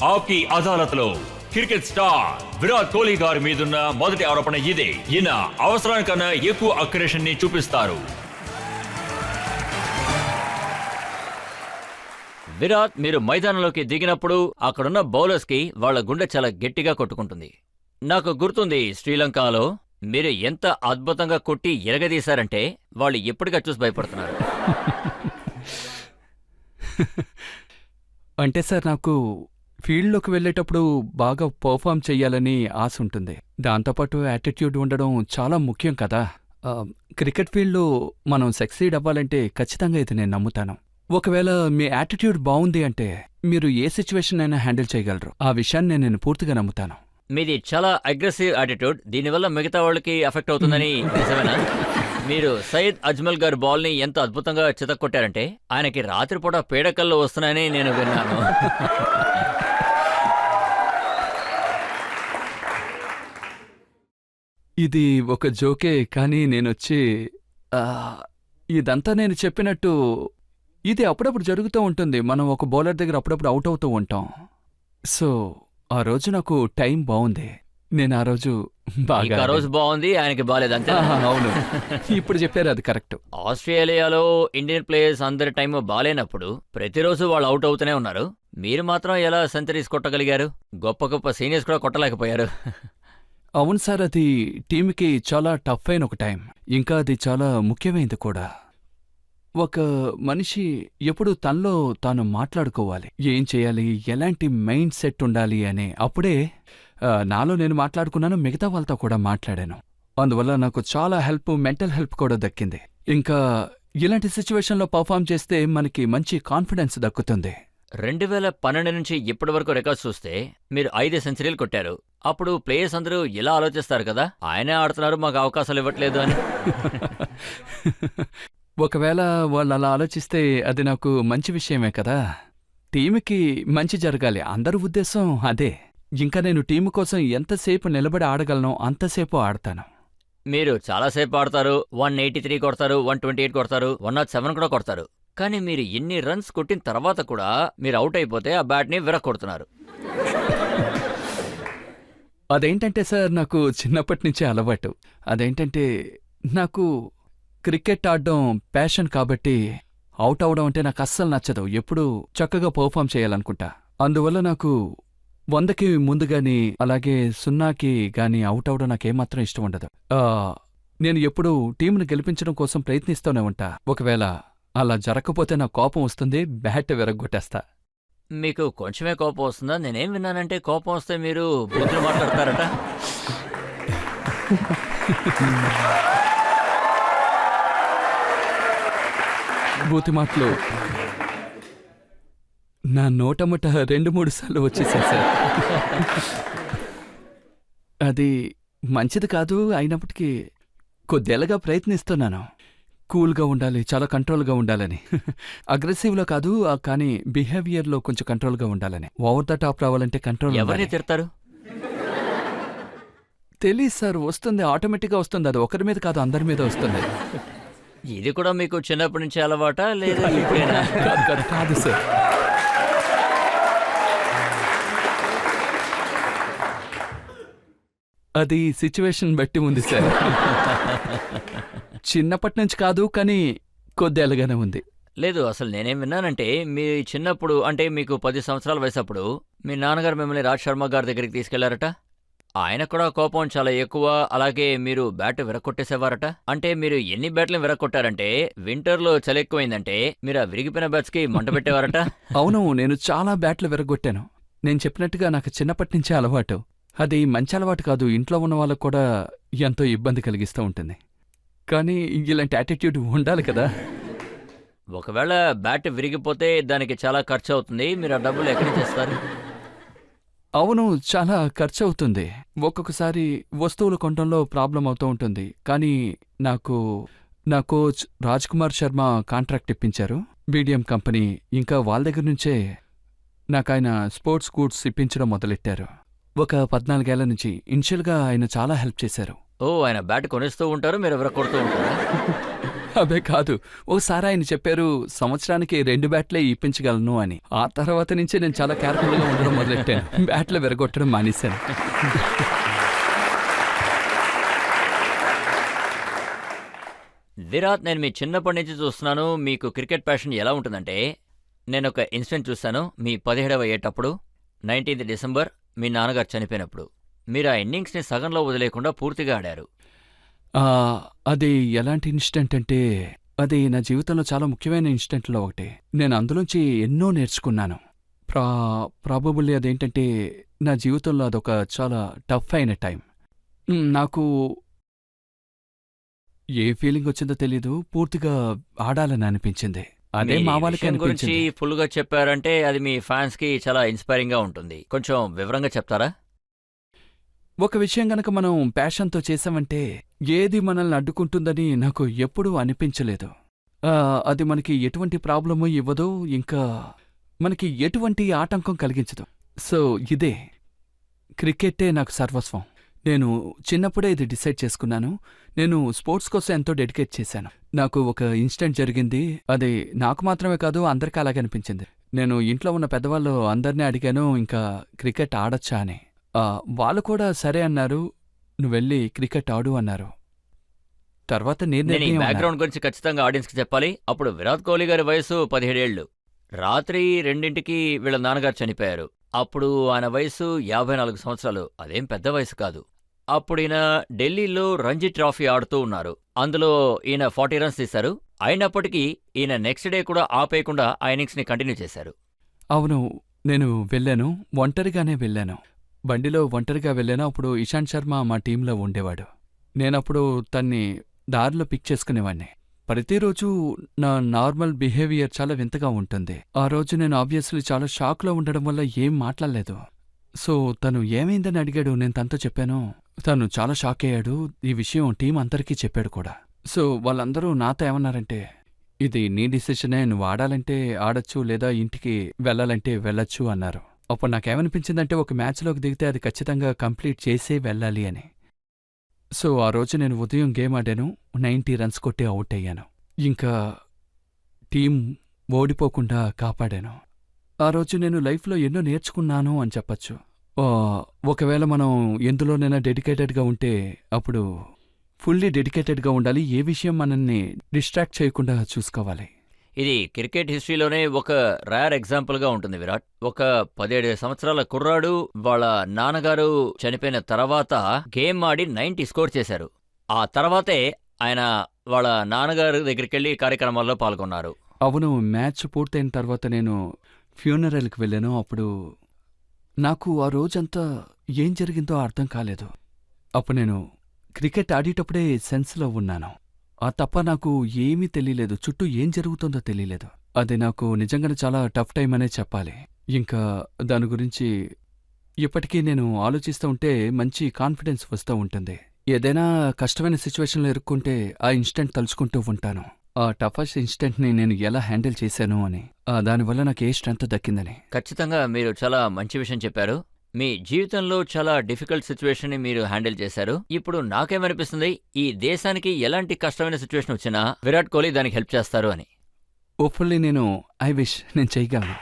ఆప్కి అదాలత్లో cricket star Virat Kohli గారి మీదున్న మొదటి ఆరోపణ ఇదే. ఈయన అవసరానికన్నా ఎక్కువ అగ్రెషన్ ని చూపిస్తారు. విరాట్, మీరు మైదానంలోకి దిగినప్పుడు అక్కడున్న బౌలర్స్ కి వాళ్ల గుండె చాలా గట్టిగా కొట్టుకుంటుంది. నాకు గుర్తుంది, శ్రీలంకలో మీరు ఎంత అద్భుతంగా కొట్టి ఎరగదీశారంటే వాళ్ళు ఎప్పటిగా చూసి భయపడుతున్నారు. అంటే సార్, నాకు ఫీల్డ్లోకి వెళ్ళేటప్పుడు బాగా పర్ఫామ్ చెయ్యాలని ఆశ ఉంటుంది. దాంతోపాటు యాటిట్యూడ్ ఉండడం చాలా ముఖ్యం కదా. క్రికెట్ ఫీల్డ్లో మనం సక్సీడ్ అవ్వాలంటే ఖచ్చితంగా ఇది నేను నమ్ముతాను. ఒకవేళ మీ యాటిట్యూడ్ బావుంది అంటే మీరు ఏ సిచ్యువేషన్ అయినా హ్యాండిల్ చేయగలరు. ఆ విషయాన్ని నేను పూర్తిగా నమ్ముతాను. మీది చాలా అగ్రెసివ్ యాటిట్యూడ్. దీనివల్ల మిగతా వాళ్ళకి ఎఫెక్ట్ అవుతుందని నిజమేనా? మీరు సయ్యద్ అజ్మల్ గారి బాల్ ని ఎంత అద్భుతంగా చితక్కొట్టారంటే ఆయనకి రాత్రిపూట పీడకల్లో వస్తున్నాయని నేను విన్నాను. ఇది ఒక జోకే, కానీ నేనొచ్చి ఇదంతా నేను చెప్పినట్టు ఇది అప్పుడప్పుడు జరుగుతూ ఉంటుంది. మనం ఒక బౌలర్ దగ్గర అప్పుడప్పుడు అవుట్ అవుతూ ఉంటాం. సో ఆ రోజు నాకు టైం బాగుంది. నేను ఆ రోజు బాగా రోజు బాగుంది, ఆయనకి బాగాలేదు అంతే. అవును, ఇప్పుడు చెప్పారు, అది కరెక్ట్. ఆస్ట్రేలియాలో ఇండియన్ ప్లేయర్స్ అందరి టైం బాగాలేనప్పుడు ప్రతిరోజు వాళ్ళు అవుట్ అవుతూనే ఉన్నారు. మీరు మాత్రం ఎలా సెంచరీస్ కొట్టగలిగారు? గొప్ప గొప్ప సీనియర్స్ కూడా కొట్టలేకపోయారు. అవును సార్, అది టీంకి చాలా టఫ్ అయిన ఒక టైం. ఇంకా అది చాలా ముఖ్యమైనది కూడా. ఒక మనిషి ఎప్పుడు తనలో తాను మాట్లాడుకోవాలి, ఏం చేయాలి, ఎలాంటి మైండ్ సెట్ ఉండాలి అని. అప్పుడే నాలో నేను మాట్లాడుకున్నాను, మిగతా వాళ్ళతో కూడా మాట్లాడాను. అందువల్ల నాకు చాలా హెల్ప్, మెంటల్ హెల్ప్ కూడా దక్కింది. ఇంకా ఇలాంటి సిచ్యువేషన్లో పర్ఫామ్ చేస్తే మనకి మంచి కాన్ఫిడెన్స్ దక్కుతుంది. 2012 నుంచి ఇప్పటి వరకు రికార్డ్స్ చూస్తే మీరు 5 సెంచరీలు కొట్టారు. అప్పుడు ప్లేయర్స్ అందరూ ఇలా ఆలోచిస్తారు కదా, ఆయనే ఆడుతున్నారు, మాకు అవకాశాలు ఇవ్వట్లేదు అని. ఒకవేళ వాళ్ళు అలా ఆలోచిస్తే అది నాకు మంచి విషయమే కదా. టీముకి మంచి జరగాలి, అందరి ఉద్దేశం అదే. ఇంకా నేను టీము కోసం ఎంతసేపు నిలబడి ఆడగలనో అంతసేపు ఆడతాను. మీరు చాలాసేపు ఆడతారు. 183 కొడతారు, 128 కొడతారు, 107 కూడా కొడతారు. కానీ మీరు ఎన్ని రన్స్ కొట్టిన తర్వాత కూడా మీరు అవుట్ అయిపోతే ఆ బ్యాట్ని విరక్కొడుతున్నారు. అదేంటంటే సార్, నాకు చిన్నప్పటి నుంచే అలవాటు. అదేంటంటే నాకు క్రికెట్ ఆడడం ప్యాషన్ కాబట్టి అవుట్ అవడం అంటే నాకు అస్సలు నచ్చదు. ఎప్పుడూ చక్కగా పర్ఫామ్ చేయాలనుకుంటా. అందువల్ల నాకు 100కి ముందు గాని అలాగే 0కి గాని అవుట్ అవడం నాకేమాత్రం ఇష్టం ఉండదు. నేను ఎప్పుడూ టీంను గెలిపించడం కోసం ప్రయత్నిస్తూనే ఉంటా. ఒకవేళ అలా జరగకపోతే నాకు కోపం వస్తుంది, బ్యాట్ విరగ్గొట్టేస్తా. మీకు కొంచెమే కోపం వస్తుందా? నేనేం విన్నానంటే కోపం వస్తే మీరు బూతులు మాట్లాడతారట. బూతి మాటలు నా నోటముట 2-3 సార్లు వచ్చేసాయి సార్. అది మంచిది కాదు, అయినప్పటికీ కొద్దేళ్ళగా ప్రయత్నిస్తున్నాను. కూల్గా ఉండాలి, చాలా కంట్రోల్గా ఉండాలని. అగ్రెసివ్లో కాదు, కానీ బిహేవియర్లో కొంచెం కంట్రోల్గా ఉండాలని. ఓవర్ ద టాప్ రావాలంటే కంట్రోల్. ఎవరిని తిడతారు? తెలీదు సార్, వస్తుంది, ఆటోమేటిక్గా వస్తుంది. అది ఒకరి మీద కాదు, అందరి మీద వస్తుంది. ఇది కూడా మీకు చిన్నప్పటి నుంచి అలవాటా లేదా ఇప్పుడేనా? కాదు సార్, అది సిచ్యువేషన్ బట్టి ఉంది సార్. చిన్నప్పటి నుంచి కాదు, కానీ కొద్దేళ్ళగానే ఉంది. లేదు, అసలు నేనేం విన్నానంటే మీ చిన్నప్పుడు, అంటే మీకు 10 సంవత్సరాల వయసప్పుడు మీ నాన్నగారు మిమ్మల్ని రాజ్ శర్మ గారి దగ్గరికి తీసుకెళ్లారట. ఆయన కూడా కోపం చాలా ఎక్కువ, అలాగే మీరు బ్యాట్ విరక్కొట్టేసేవారట. అంటే మీరు ఎన్ని బ్యాట్లు విరక్కొట్టారంటే వింటర్లో చలి ఎక్కువైందంటే మీరు ఆ విరిగిపోయిన బ్యాట్స్కి మంట పెట్టేవారట. అవును, నేను చాలా బ్యాట్లు విరగొట్టాను. నేను చెప్పినట్టుగా నాకు చిన్నప్పటి నుంచే అలవాటు. అది మంచి అలవాటు కాదు, ఇంట్లో ఉన్న వాళ్ళకు కూడా ఎంతో ఇబ్బంది కలిగిస్తూ ఉంటుంది. కానీ ఇలాంటి యాటిట్యూడ్ ఉండాలి కదా. ఒకవేళ బ్యాట్ విరిగిపోతే దానికి చాలా ఖర్చు అవుతుంది, మీరు ఆ డబ్బులు ఎక్కడి నుంచి తెస్తారు? అవును, చాలా ఖర్చు అవుతుంది. ఒక్కొక్కసారి వస్తువులు కొనడంలో ప్రాబ్లం అవుతూ ఉంటుంది. కానీ నాకు నా కోచ్ రాజ్ కుమార్ శర్మ కాంట్రాక్ట్ ఇప్పించారు, BDM కంపెనీ. ఇంకా వాళ్ళ దగ్గర నుంచే నాకాయన స్పోర్ట్స్ గూడ్స్ ఇప్పించడం మొదలెట్టారు. ఒక 14 ఏళ్ల నుంచి. ఇనిషియల్గా ఆయన చాలా హెల్ప్ చేశారు. ఓ, ఆయన బ్యాట్ కొనిస్తూ ఉంటారు, మీరు ఎవరు కొడుతూ ఉంటారా? అబే కాదు. ఓసారి ఆయన చెప్పారు సంవత్సరానికి 2 బ్యాట్లే ఇప్పించగలను అని. ఆ తర్వాత నుంచి నేను చాలా కేర్ఫుల్గా ఉండడం మొదలెట్టాను. బ్యాట్లు విరగొట్టడం మానేశాను. విరాట్, నేను మీ చిన్నప్పటి నుంచి చూస్తున్నాను. మీకు క్రికెట్ ప్యాషన్ ఎలా ఉంటుందంటే, నేను ఒక ఇన్సిడెంట్ చూశాను. మీ 17వ ఏటప్పుడు 19th డిసెంబర్ మీ నాన్నగారు చనిపోయినప్పుడు మీరు ఆ ఇన్నింగ్స్ని సగంలో వదిలేయకుండా పూర్తిగా ఆడారు. ఆ, అది ఎలాంటి ఇన్సిడెంట్ అంటే అది నా జీవితంలో చాలా ముఖ్యమైన ఇన్సిడెంట్లో ఒకటి. నేను అందులోంచి ఎన్నో నేర్చుకున్నాను. ప్రాబబుల్లీ అదేంటంటే నా జీవితంలో అదొక చాలా టఫ్ అయిన టైం. నాకు ఏ ఫీలింగ్ వచ్చిందో తెలీదు, పూర్తిగా ఆడాలని అనిపించింది. అదే మీరు మా ఈ వాళ్ళకి విషయం గురించి అనిపించింది. ఫుల్గా చెప్పారంటే అది మీ ఫ్యాన్స్కి చాలా ఇన్స్పైరింగ్గా ఉంటుంది. కొంచెం వివరంగా చెప్తారా? ఒక విషయం గనక మనం ప్యాషన్తో చేసామంటే ఏది మనల్ని అడ్డుకుంటుందని నాకు ఎప్పుడూ అనిపించలేదు. అది మనకి ఎటువంటి ప్రాబ్లము ఇవ్వదు, ఇంకా మనకి ఎటువంటి ఆటంకం కలిగించదు. సో ఇదే క్రికెట్టే నాకు సర్వస్వం. నేను చిన్నప్పుడే ఇది డిసైడ్ చేసుకున్నాను. నేను స్పోర్ట్స్ కోసం ఎంతో డెడికేట్ చేశాను. నాకు ఒక ఇన్సిడెంట్ జరిగింది. అది నాకు మాత్రమే కాదు, అందరికీ అలాగే అనిపించింది. నేను ఇంట్లో ఉన్న పెద్దవాళ్ళు అందరినీ అడిగాను ఇంకా క్రికెట్ ఆడొచ్చా అని. వాళ్ళు కూడా సరే అన్నారు. నువ్వెళ్ళి క్రికెట్ ఆడు అన్నారు. తర్వాత నేను ఈ నిర్ణయం బ్యాక్గ్రౌండ్ గురించి ఖచ్చితంగా ఆడియన్స్కి చెప్పాలి. అప్పుడు విరాట్ కోహ్లీ గారి వయసు 17 ఏళ్ళు. రాత్రి 2ంటికి వీళ్ళ నాన్నగారు చనిపోయారు. అప్పుడు ఆయన వయసు 54 సంవత్సరాలు. అదేం పెద్ద వయసు కాదు. అప్పుడు ఈయన ఢిల్లీలో రంజీ ట్రాఫీ ఆడుతూ ఉన్నారు. అందులో ఈయన 40 రన్స్ తీశారు. అయినప్పటికీ ఈయన నెక్స్ట్ డే కూడా ఆపేయకుండా ఆ ఇన్నింగ్స్ని కంటిన్యూ చేశారు. అవును, నేను వెళ్ళాను. ఒంటరిగానే వెళ్ళాను. బండిలో ఒంటరిగా వెళ్ళాను. అప్పుడు ఇషాంత్ శర్మ మా టీంలో ఉండేవాడు. నేనప్పుడు తన్ని దారిలో పిక్ చేసుకునేవాణ్ణి. ప్రతిరోజు నా నార్మల్ బిహేవియర్ చాలా వింతగా ఉంటుంది. ఆ రోజు నేను ఆబ్వియస్లీ చాలా షాక్లో ఉండడం వల్ల ఏం మాట్లాడలేదు. సో తను ఏమైందని అడిగాడు. నేను తనతో చెప్పాను. తను చాలా షాక్ అయ్యాడు. ఈ విషయం టీం అందరికీ చెప్పాడు కూడా. సో వాళ్ళందరూ నాతో ఏమన్నారంటే, ఇది నీ డిసిషనే, నువ్వు ఆడాలంటే ఆడొచ్చు లేదా ఇంటికి వెళ్ళాలంటే వెళ్ళొచ్చు అన్నారు. అప్పుడు నాకేమనిపించిందంటే ఒక మ్యాచ్లోకి దిగితే అది ఖచ్చితంగా కంప్లీట్ చేసే వెళ్ళాలి అని. సో ఆ రోజు నేను ఉదయం గేమ్ ఆడాను. 90 రన్స్ కొట్టి అవుట్ అయ్యాను. ఇంకా టీం ఓడిపోకుండా కాపాడాను. ఆ రోజు నేను లైఫ్లో ఎన్నో నేర్చుకున్నాను అని చెప్పచ్చు. ఒకవేళ మనం ఎందులోనైనా డెడికేటెడ్గా ఉంటే అప్పుడు ఫుల్లీ డెడికేటెడ్గా ఉండాలి. ఏ విషయం మనల్ని డిస్ట్రాక్ట్ చేయకుండా చూసుకోవాలి. ఇది క్రికెట్ హిస్టరీలోనే ఒక రేర్ ఎగ్జాంపుల్గా ఉంటుంది విరాట్. ఒక 17 సంవత్సరాల కుర్రాడు వాళ్ళ నాన్నగారు చనిపోయిన తర్వాత గేమ్ ఆడి 90 స్కోర్ చేశారు. ఆ తర్వాతే ఆయన వాళ్ళ నాన్నగారు దగ్గరికి వెళ్ళి కార్యక్రమాల్లో పాల్గొన్నారు. అవును, మ్యాచ్ పూర్తయిన తర్వాత నేను ఫ్యూనరల్కి వెళ్ళాను. అప్పుడు నాకు ఆ రోజంతా ఏం జరిగిందో అర్థం కాలేదు. అప్పుడు నేను క్రికెట్ ఆడేటప్పుడే సెన్స్లో ఉన్నాను. ఆ తప్ప నాకు ఏమీ తెలియలేదు. చుట్టూ ఏం జరుగుతుందో తెలియలేదు. అది నాకు నిజంగానే చాలా టఫ్ టైం అనే చెప్పాలి. ఇంకా దాని గురించి ఇప్పటికీ నేను ఆలోచిస్తూ ఉంటే మంచి కాన్ఫిడెన్స్ వస్తూ ఉంటుంది. ఏదైనా కష్టమైన సిచ్యువేషన్లో ఇరుక్కుంటే ఆ ఇన్స్టెంట్ తలుచుకుంటూ ఉంటాను. ఆ టఫెస్ట్ ఇన్స్టెంట్ని నేను ఎలా హ్యాండిల్ చేశాను అని, దానివల్ల నాకు ఏ స్ట్రెంత్ దక్కిందని. ఖచ్చితంగా మీరు చాలా మంచి విషయం చెప్పారు. మీ జీవితంలో చాలా డిఫికల్ట్ సిచ్యువేషన్ని మీరు హ్యాండిల్ చేశారు. ఇప్పుడు నాకేమనిపిస్తుంది, ఈ దేశానికి ఎలాంటి కష్టమైన సిచ్యువేషన్ వచ్చినా విరాట్ కోహ్లీ దానికి హెల్ప్ చేస్తారు అని. హోప్ఫుల్లీ నేను చేయగలను.